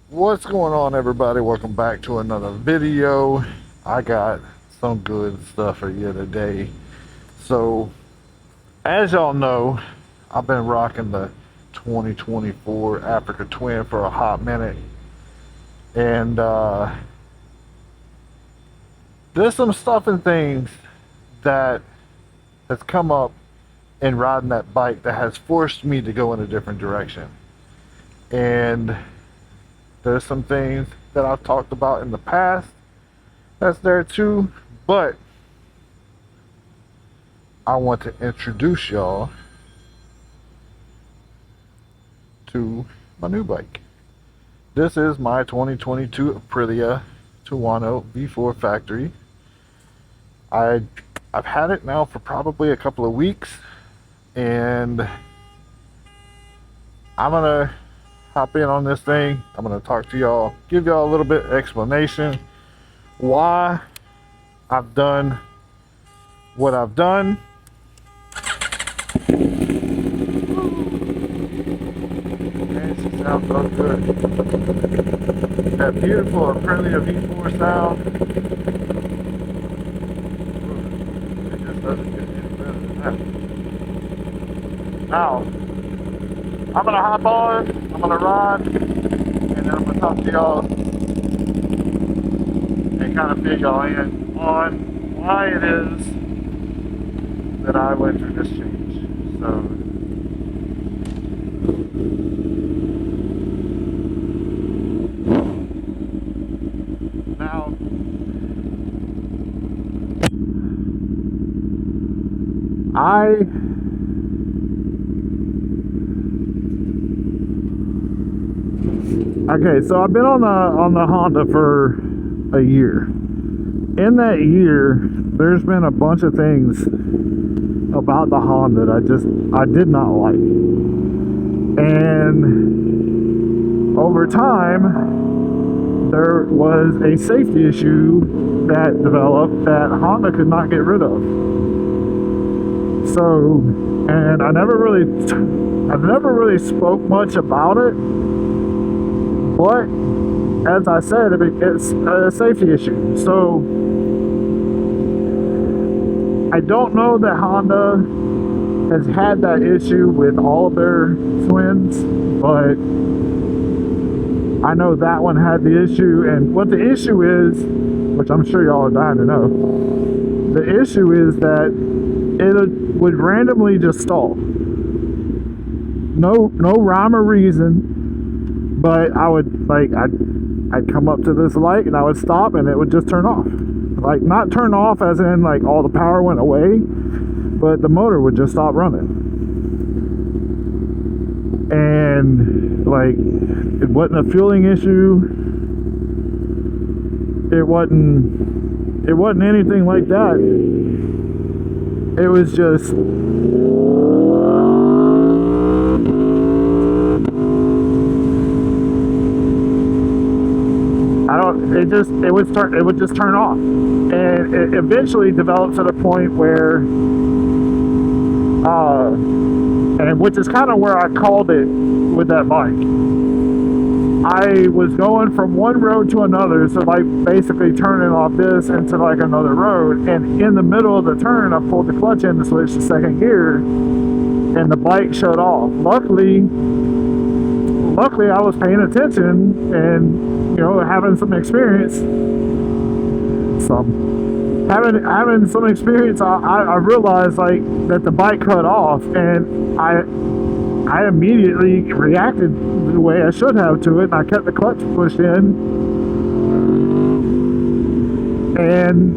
What's going on, everybody? Welcome back to another video. I got some good stuff for you today. So, as y'all know, I've been rocking the 2024 Africa Twin for a hot minute, and there's some stuff and things that has come up in riding that bike that has forced me to go in a different direction. And there's some things that I've talked about in the past that's there too, but I want to introduce y'all to my new bike. This is my 2022 Aprilia Tuono V4 factory. I've had it now for probably a couple of weeks, and I'm gonna hop in on this thing. I'm gonna talk to y'all, give y'all a little bit of explanation why I've done what I've done. Man, she sounds so good. That beautiful Aprilia V4 sound. It just doesn't get any better than that. Now, I'm gonna hop on, I'm gonna ride, and then I'm gonna talk to y'all and kind of fill y'all in on why it is that I went through this change. So, now, so I've been on the Honda for a year. In that year, there's been a bunch of things about the Honda that I did not like. And over time, there was a safety issue that developed that Honda could not get rid of. So, and I never really spoke much about it. But as I said, it's a safety issue. So I don't know that Honda has had that issue with all of their twins, but I know that one had the issue. And what the issue is, which I'm sure y'all are dying to know, the issue is that it would randomly just stall. No rhyme or reason. But I would, I'd come up to this light and I would stop and it would just turn off. Like, not turn off as in like all the power went away, but the motor would just stop running. And like, it wasn't a fueling issue. It wasn't anything like that. It was just it would just turn off, and it eventually developed to the point where and which is kind of where I called it with that bike. I was going from one road to another, so like basically turning off this into like another road, and in the middle of the turn I pulled the clutch in to switch to second gear, and the bike shut off. Luckily I was paying attention and, you know, having some experience. Having some experience, I realized like that the bike cut off, and I immediately reacted the way I should have to it, and I kept the clutch pushed in, and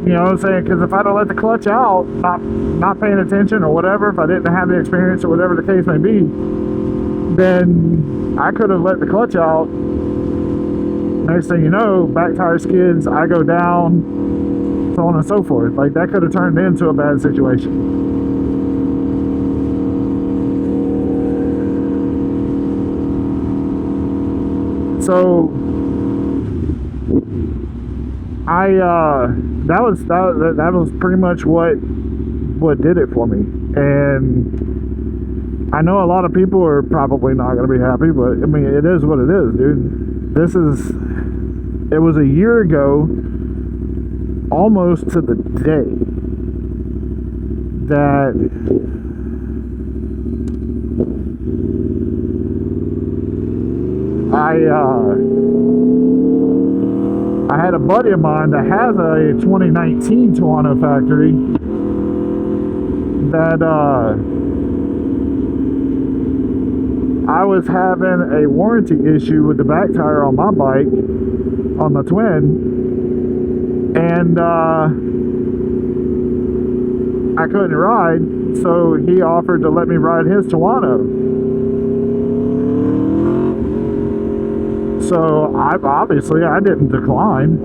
you know what I'm saying, because if I'd have let the clutch out, not paying attention or whatever, if I didn't have the experience or whatever the case may be, then I could have let the clutch out. Next thing you know, back tire skids, I go down, so on and so forth. Like, that could have turned into a bad situation. So that was pretty much what did it for me. And I know a lot of people are probably not going to be happy, but I mean, it is what it is, dude. It was a year ago, almost to the day, that I had a buddy of mine that has a 2019 Tuono factory that I was having a warranty issue with the back tire on my bike, on the Twin, and I couldn't ride, so he offered to let me ride his Tuono. So obviously I didn't decline.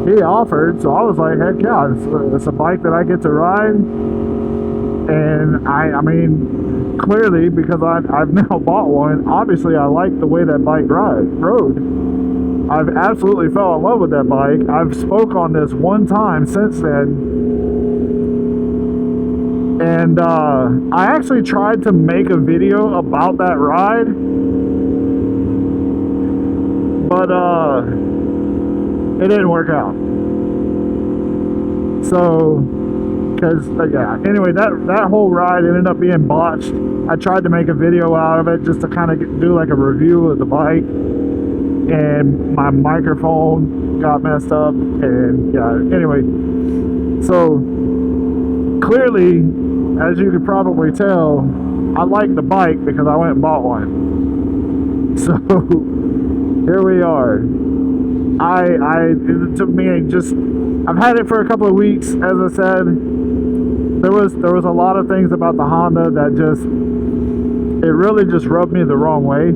He offered, so I was like, heck yeah, it's a bike that I get to ride. And I mean, clearly, because I've now bought one, obviously I like the way that bike rode. I've absolutely fell in love with that bike. I've spoke on this one time since then. And I actually tried to make a video about that ride, but it didn't work out. So, because yeah, anyway, that whole ride ended up being botched. I tried to make a video out of it just to kind of do like a review of the bike, and my microphone got messed up, and yeah, anyway, so clearly, as you could probably tell, I like the bike because I went and bought one. So here we are. It took me I've had it for a couple of weeks. As I said, there was a lot of things about the Honda that it really just rubbed me the wrong way.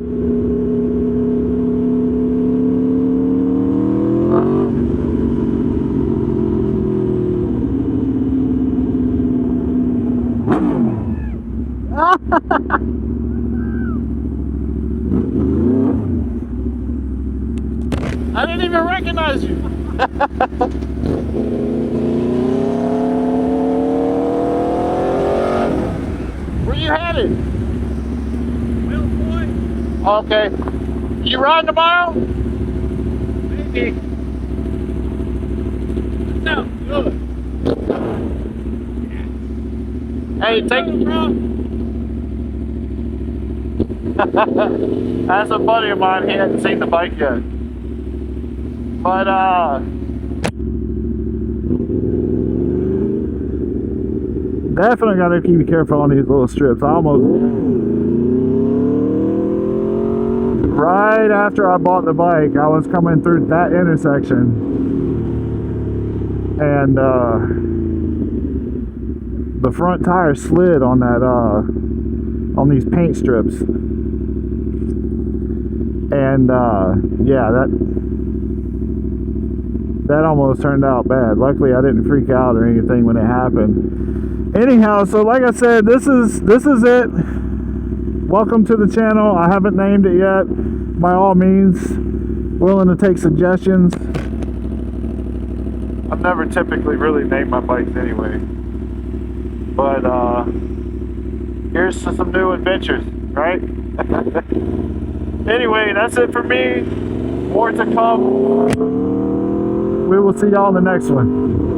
I didn't even recognize you. Where you headed? Well, boy. Okay. You riding tomorrow? Maybe. No, good. Hey, take it, bro. That's a buddy of mine. He hadn't seen the bike yet. But definitely got to keep careful on these little strips. Right after I bought the bike, I was coming through that intersection, and the front tire slid on that on these paint strips, and yeah, that almost turned out bad. Luckily I didn't freak out or anything when it happened. Anyhow, so like I said, this is it. Welcome to the channel. I haven't named it yet. By all means, willing to take suggestions. I've never typically really named my bikes anyway, but here's to some new adventures, right? Anyway, that's it for me. More to come. We will see y'all in the next one.